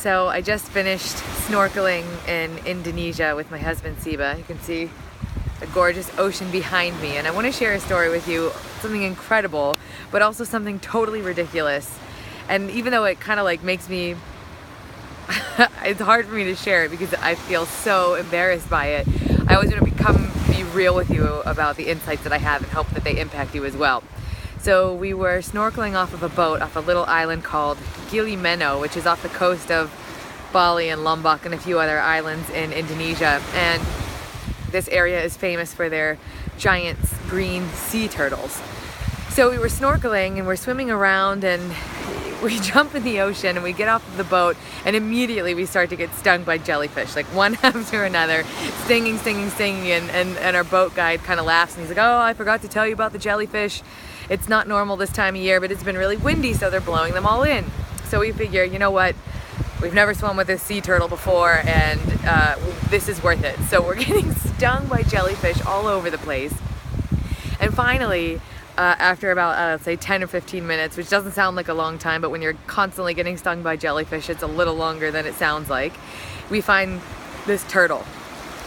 So I just finished snorkeling in Indonesia with my husband Sibe. You can see the gorgeous ocean behind me, and I want to share a story with you, something incredible, but also something totally ridiculous. And even though it kind of like makes me, it's hard for me to share it because I feel so embarrassed by it, I always want to be real with you about the insights that I have and hope that they impact you as well. So we were snorkeling off of a boat off a little island called Gili, which is off the coast of Bali and Lombok and a few other islands in Indonesia. And this area is famous for their giant green sea turtles. So we were snorkeling and we're swimming around, and we jump in the ocean and we get off of the boat, and immediately we start to get stung by jellyfish, like one after another, stinging, and our boat guide kind of laughs and he's like, oh, I forgot to tell you about the jellyfish. It's not normal this time of year, but it's been really windy, so they're blowing them all in. So we figure, you know what, we've never swum with a sea turtle before, and this is worth it. So we're getting stung by jellyfish all over the place. And finally, after about, let's say 10 or 15 minutes, which doesn't sound like a long time, but when you're constantly getting stung by jellyfish, it's a little longer than it sounds like, we find this turtle.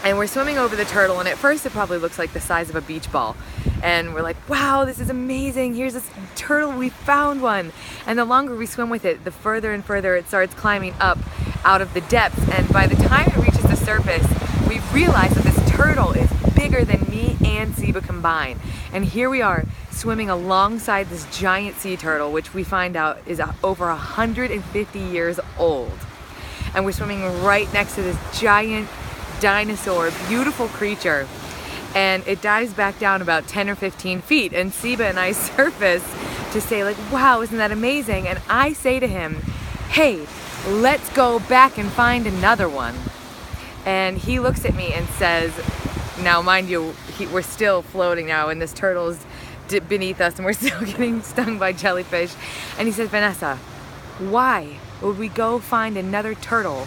And we're swimming over the turtle, and at first it probably looks like the size of a beach ball. And we're like, wow, this is amazing. Here's this turtle, we found one. And the longer we swim with it, the further and further it starts climbing up out of the depths. And by the time it reaches the surface, we realize that this turtle is bigger than me and Sibe combined. And here we are swimming alongside this giant sea turtle, which we find out is over 150 years old. And we're swimming right next to this giant dinosaur, beautiful creature. And it dives back down about 10 or 15 feet, and Sibe and I surface to say like, wow, isn't that amazing? And I say to him, hey, let's go back and find another one. And he looks at me and says, now mind you, we're still floating now, and this turtle is beneath us, and we're still getting stung by jellyfish. And he says, Vanessa, why would we go find another turtle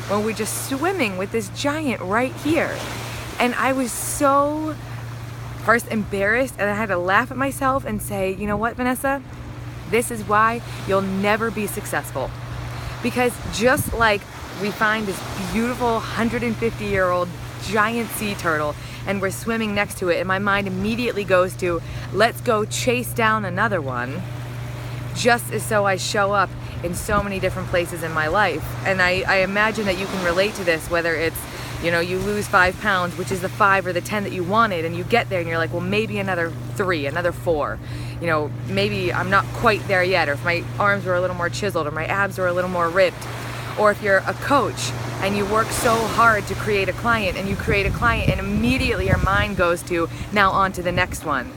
when we're just swimming with this giant right here? And I was so first embarrassed, and I had to laugh at myself and say, you know what, Vanessa? This is why you'll never be successful. Because just like we find this beautiful 150-year-old giant sea turtle and we're swimming next to it, and my mind immediately goes to, let's go chase down another one, just as so I show up in so many different places in my life. And I imagine that you can relate to this, whether it's, you know, you lose 5 pounds, which is the 5 or the 10 that you wanted, and you get there and you're like, well, maybe another 3, another 4. You know, maybe I'm not quite there yet, or if my arms were a little more chiseled, or my abs were a little more ripped. Or if you're a coach and you work so hard to create a client, and you create a client and immediately your mind goes to, now on to the next one.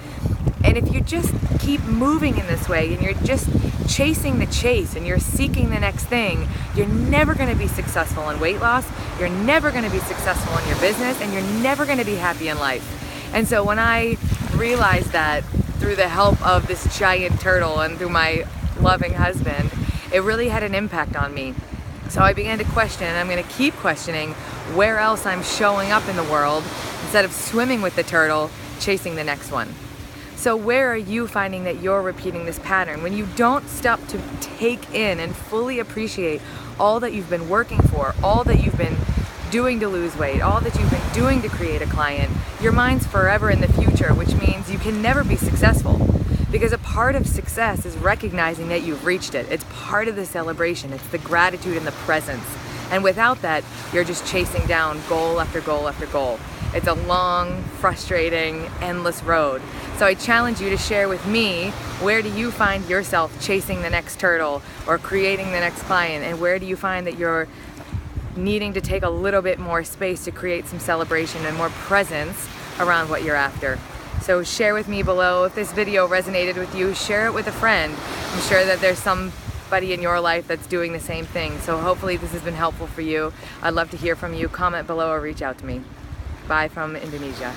And if you just keep moving in this way and you're just chasing the chase and you're seeking the next thing, you're never going to be successful in weight loss, you're never going to be successful in your business, and you're never going to be happy in life. And so when I realized that through the help of this giant turtle and through my loving husband, it really had an impact on me. So I began to question, and I'm going to keep questioning, where else I'm showing up in the world instead of swimming with the turtle, chasing the next one. So where are you finding that you're repeating this pattern? When you don't stop to take in and fully appreciate all that you've been working for, all that you've been doing to lose weight, all that you've been doing to create a client, your mind's forever in the future, which means you can never be successful. Because a part of success is recognizing that you've reached it. It's part of the celebration. It's the gratitude and the presence. And without that, you're just chasing down goal after goal after goal. It's a long, frustrating, endless road. So I challenge you to share with me, where do you find yourself chasing the next turtle or creating the next client? And where do you find that you're needing to take a little bit more space to create some celebration and more presence around what you're after? So share with me below. If this video resonated with you, share it with a friend. I'm sure that there's somebody in your life that's doing the same thing. So hopefully this has been helpful for you. I'd love to hear from you. Comment below or reach out to me. Bye from Indonesia.